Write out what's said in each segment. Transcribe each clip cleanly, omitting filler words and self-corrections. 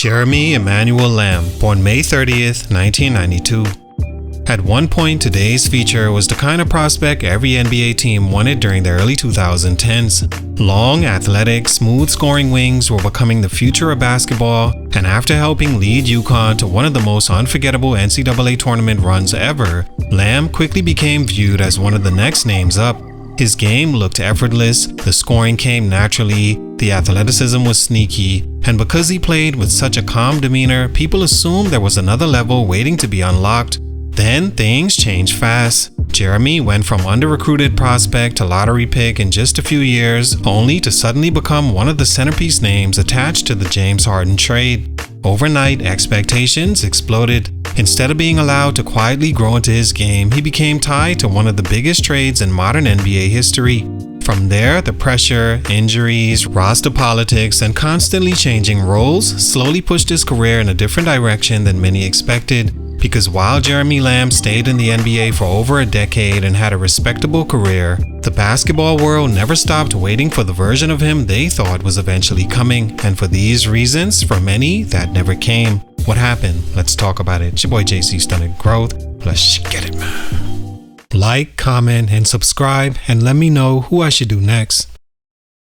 Jeremy Emmanuel Lamb, born May 30th, 1992. At one point, today's feature was the kind of prospect every NBA team wanted during the early 2010s. Long, athletic, smooth scoring wings were becoming the future of basketball, and after helping lead UConn to one of the most unforgettable NCAA Tournament runs ever, Lamb quickly became viewed as one of the next names up. His game looked effortless, the scoring came naturally, the athleticism was sneaky, and because he played with such a calm demeanor, people assumed there was another level waiting to be unlocked. Then things changed fast. Jeremy went from under-recruited prospect to lottery pick in just a few years, only to suddenly become one of the centerpiece names attached to the James Harden trade. Overnight, expectations exploded. Instead of being allowed to quietly grow into his game, he became tied to one of the biggest trades in modern NBA history. From there, the pressure, injuries, roster politics, and constantly changing roles slowly pushed his career in a different direction than many expected. Because while Jeremy Lamb stayed in the NBA for over a decade and had a respectable career, the basketball world never stopped waiting for the version of him they thought was eventually coming. And for these reasons, for many, that never came. What happened? Let's talk about it. It's your boy JC Stunted Growth. Let's get it, man. Like, comment, and subscribe, and let me know who I should do next.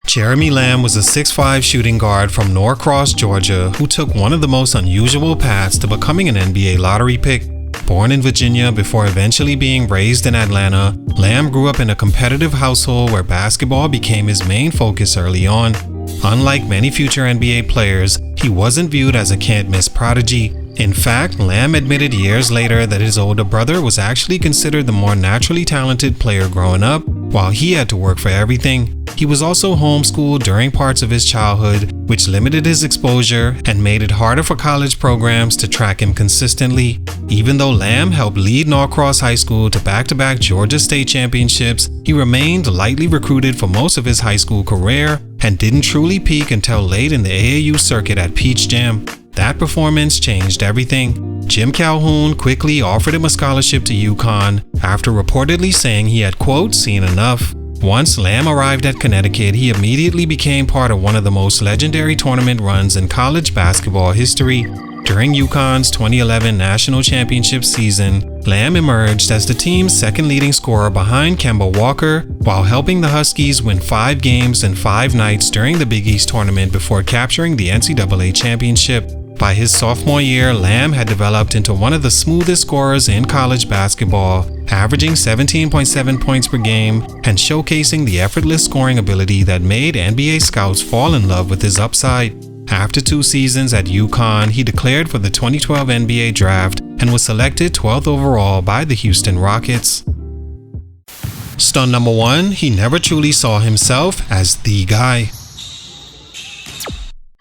Jeremy Lamb was a 6'5" shooting guard from Norcross, Georgia, who took one of the most unusual paths to becoming an NBA lottery pick. Born in Virginia before eventually being raised in Atlanta, Lamb grew up in a competitive household where basketball became his main focus early on. Unlike many future NBA players, he wasn't viewed as a can't-miss prodigy. In fact, Lamb admitted years later that his older brother was actually considered the more naturally talented player growing up, while he had to work for everything. He was also homeschooled during parts of his childhood, which limited his exposure and made it harder for college programs to track him consistently. Even though Lamb helped lead Norcross High School to back-to-back Georgia State championships, he remained lightly recruited for most of his high school career and didn't truly peak until late in the AAU circuit at Peach Jam. That performance changed everything. Jim Calhoun quickly offered him a scholarship to UConn after reportedly saying he had, quote, seen enough. Once Lamb arrived at Connecticut, he immediately became part of one of the most legendary tournament runs in college basketball history. During UConn's 2011 national championship season, Lamb emerged as the team's second leading scorer behind Kemba Walker, while helping the Huskies win 5 games in 5 nights during the Big East tournament before capturing the NCAA championship. By his sophomore year, Lamb had developed into one of the smoothest scorers in college basketball, averaging 17.7 points per game and showcasing the effortless scoring ability that made NBA scouts fall in love with his upside. After 2 seasons at UConn, he declared for the 2012 NBA draft and was selected 12th overall by the Houston Rockets. Stunt number 1, he never truly saw himself as the guy.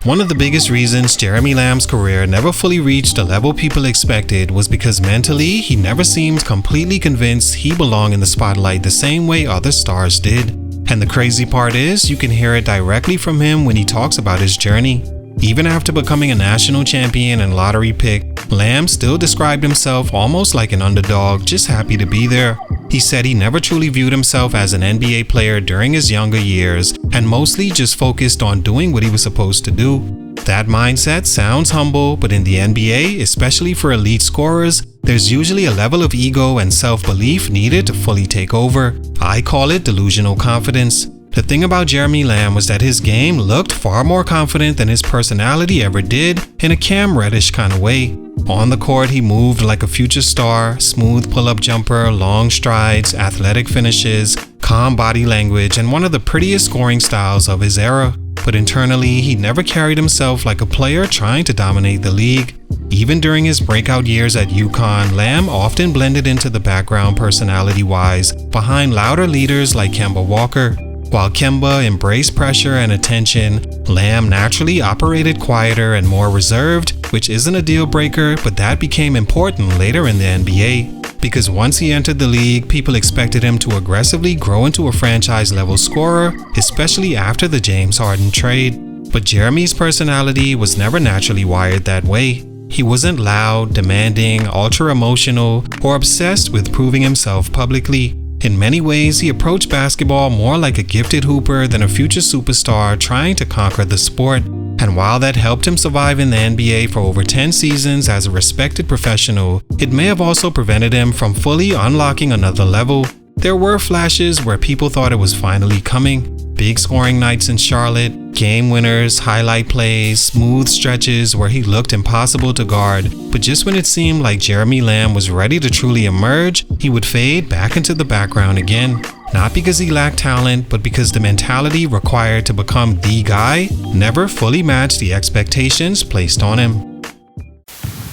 One of the biggest reasons Jeremy Lamb's career never fully reached the level people expected was because mentally he never seemed completely convinced he belonged in the spotlight the same way other stars did. And the crazy part is, you can hear it directly from him when he talks about his journey. Even after becoming a national champion and lottery pick, Lamb still described himself almost like an underdog, just happy to be there. He said he never truly viewed himself as an NBA player during his younger years and mostly just focused on doing what he was supposed to do. That mindset sounds humble, but in the NBA, especially for elite scorers, there's usually a level of ego and self-belief needed to fully take over. I call it delusional confidence. The thing about Jeremy Lamb was that his game looked far more confident than his personality ever did, in a Cam Reddish kind of way. On the court, he moved like a future star, smooth pull-up jumper, long strides, athletic finishes, calm body language, and one of the prettiest scoring styles of his era. But internally, he never carried himself like a player trying to dominate the league. Even during his breakout years at UConn, Lamb often blended into the background personality-wise behind louder leaders like Kemba Walker. While Kemba embraced pressure and attention, Lamb naturally operated quieter and more reserved, which isn't a deal breaker, but that became important later in the NBA. Because once he entered the league, people expected him to aggressively grow into a franchise-level scorer, especially after the James Harden trade. But Jeremy's personality was never naturally wired that way. He wasn't loud, demanding, ultra-emotional, or obsessed with proving himself publicly. In many ways, he approached basketball more like a gifted hooper than a future superstar trying to conquer the sport. And while that helped him survive in the NBA for over 10 seasons as a respected professional, it may have also prevented him from fully unlocking another level. There were flashes where people thought it was finally coming. Big scoring nights in Charlotte, game winners, highlight plays, smooth stretches where he looked impossible to guard. But just when it seemed like Jeremy Lamb was ready to truly emerge, he would fade back into the background again. Not because he lacked talent, but because the mentality required to become the guy never fully matched the expectations placed on him.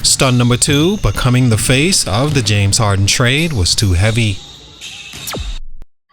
Stunt number 2, becoming the face of the James Harden trade, was too heavy.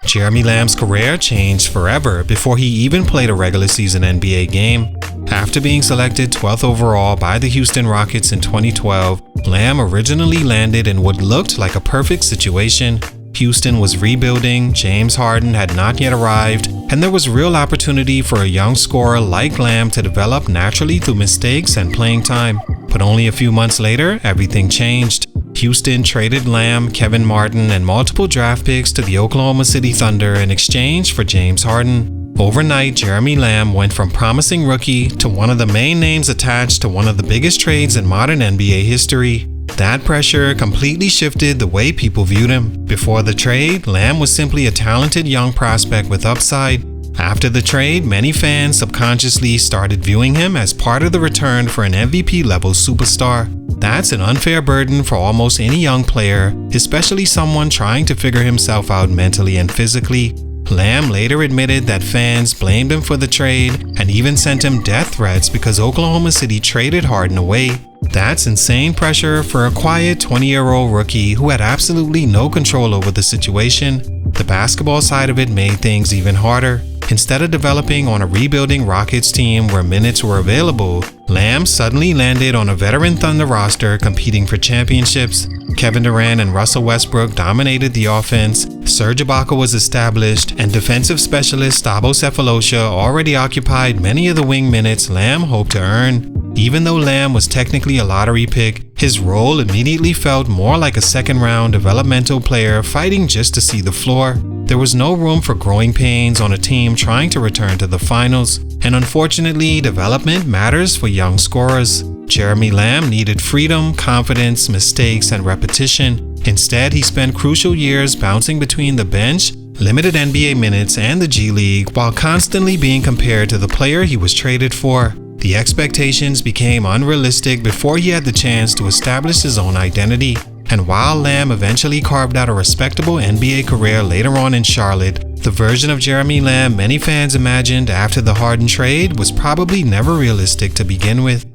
Jeremy Lamb's career changed forever before he even played a regular season NBA game. After being selected 12th overall by the Houston Rockets in 2012, Lamb originally landed in what looked like a perfect situation. Houston was rebuilding, James Harden had not yet arrived, and there was real opportunity for a young scorer like Lamb to develop naturally through mistakes and playing time. But only a few months later, everything changed. Houston traded Lamb, Kevin Martin, and multiple draft picks to the Oklahoma City Thunder in exchange for James Harden. Overnight, Jeremy Lamb went from promising rookie to one of the main names attached to one of the biggest trades in modern NBA history. That pressure completely shifted the way people viewed him. Before the trade, Lamb was simply a talented young prospect with upside. After the trade, many fans subconsciously started viewing him as part of the return for an MVP-level superstar. That's an unfair burden for almost any young player, especially someone trying to figure himself out mentally and physically. Lamb later admitted that fans blamed him for the trade and even sent him death threats because Oklahoma City traded Harden away. That's insane pressure for a quiet 20-year-old rookie who had absolutely no control over the situation. The basketball side of it made things even harder. Instead of developing on a rebuilding Rockets team where minutes were available, Lamb suddenly landed on a veteran Thunder roster competing for championships. Kevin Durant and Russell Westbrook dominated the offense, Serge Ibaka was established, and defensive specialist Thabo Sefolosha already occupied many of the wing minutes Lamb hoped to earn. Even though Lamb was technically a lottery pick, his role immediately felt more like a second-round developmental player fighting just to see the floor. There was no room for growing pains on a team trying to return to the finals, and unfortunately, development matters for young scorers. Jeremy Lamb needed freedom, confidence, mistakes, and repetition. Instead, he spent crucial years bouncing between the bench, limited NBA minutes, and the G League while constantly being compared to the player he was traded for. The expectations became unrealistic before he had the chance to establish his own identity. And while Lamb eventually carved out a respectable NBA career later on in Charlotte, the version of Jeremy Lamb many fans imagined after the Harden trade was probably never realistic to begin with.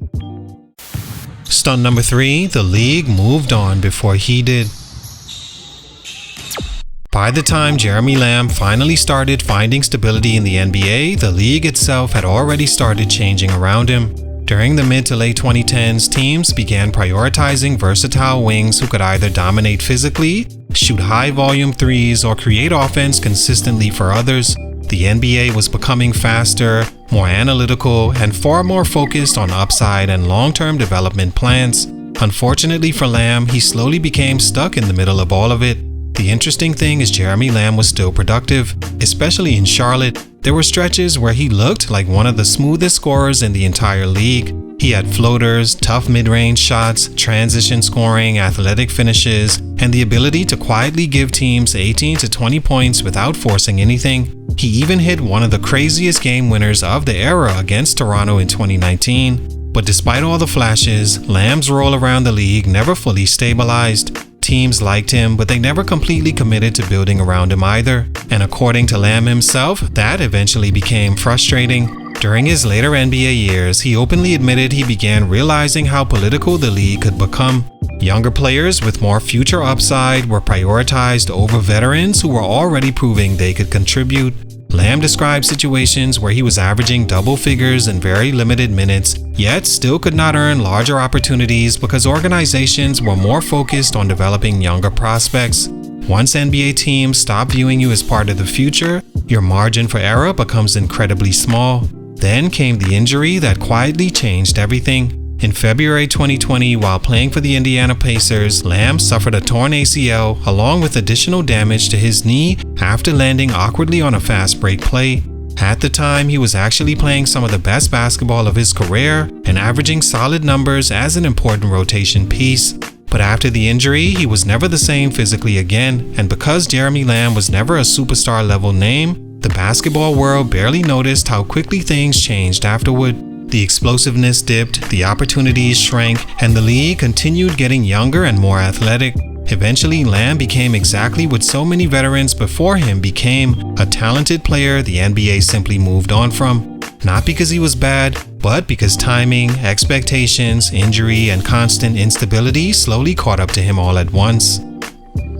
Stunt number 3, the league moved on before he did. By the time Jeremy Lamb finally started finding stability in the NBA, the league itself had already started changing around him. During the mid to late 2010s, teams began prioritizing versatile wings who could either dominate physically, shoot high-volume threes, or create offense consistently for others. The NBA was becoming faster, more analytical, and far more focused on upside and long-term development plans. Unfortunately for Lamb, he slowly became stuck in the middle of all of it. The interesting thing is Jeremy Lamb was still productive, especially in Charlotte. There were stretches where he looked like one of the smoothest scorers in the entire league. He had floaters, tough mid-range shots, transition scoring, athletic finishes, and the ability to quietly give teams 18 to 20 points without forcing anything. He even hit one of the craziest game winners of the era against Toronto in 2019. But despite all the flashes, Lamb's role around the league never fully stabilized. Teams liked him, but they never completely committed to building around him either. And according to Lamb himself, that eventually became frustrating. During his later NBA years, he openly admitted he began realizing how political the league could become. Younger players with more future upside were prioritized over veterans who were already proving they could contribute. Lamb described situations where he was averaging double figures in very limited minutes, yet still could not earn larger opportunities because organizations were more focused on developing younger prospects. Once NBA teams stop viewing you as part of the future, your margin for error becomes incredibly small. Then came the injury that quietly changed everything. In February 2020, while playing for the Indiana Pacers, Lamb suffered a torn ACL along with additional damage to his knee after landing awkwardly on a fast break play. At the time, he was actually playing some of the best basketball of his career and averaging solid numbers as an important rotation piece. But after the injury, he was never the same physically again, and because Jeremy Lamb was never a superstar level name, the basketball world barely noticed how quickly things changed afterward. The explosiveness dipped, the opportunities shrank, and the league continued getting younger and more athletic. Eventually, Lamb became exactly what so many veterans before him became, a talented player the NBA simply moved on from. Not because he was bad, but because timing, expectations, injury, and constant instability slowly caught up to him all at once.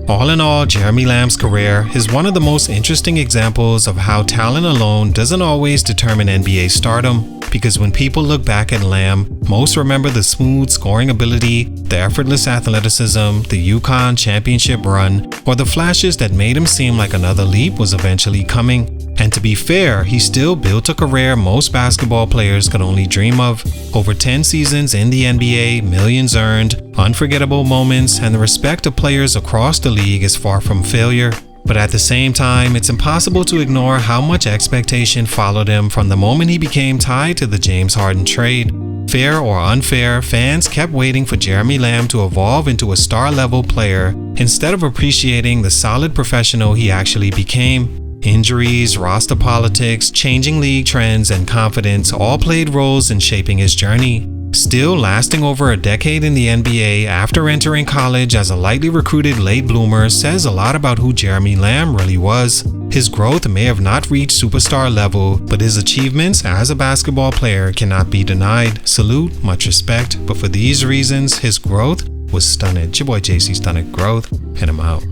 All in all, Jeremy Lamb's career is one of the most interesting examples of how talent alone doesn't always determine NBA stardom. Because when people look back at Lamb, most remember the smooth scoring ability, the effortless athleticism, the UConn championship run, or the flashes that made him seem like another leap was eventually coming. And to be fair, he still built a career most basketball players could only dream of. Over 10 seasons in the NBA, millions earned, unforgettable moments, and the respect of players across the league is far from failure. But at the same time, it's impossible to ignore how much expectation followed him from the moment he became tied to the James Harden trade. Fair or unfair, fans kept waiting for Jeremy Lamb to evolve into a star-level player instead of appreciating the solid professional he actually became. Injuries, roster politics, changing league trends, and confidence all played roles in shaping his journey. Still, lasting over a decade in the NBA after entering college as a lightly recruited late bloomer says a lot about who Jeremy Lamb really was. His growth may have not reached superstar level, but his achievements as a basketball player cannot be denied. Salute, much respect, but for these reasons, his growth was stunted. It's your boy JC Stunted Growth, and I'm out.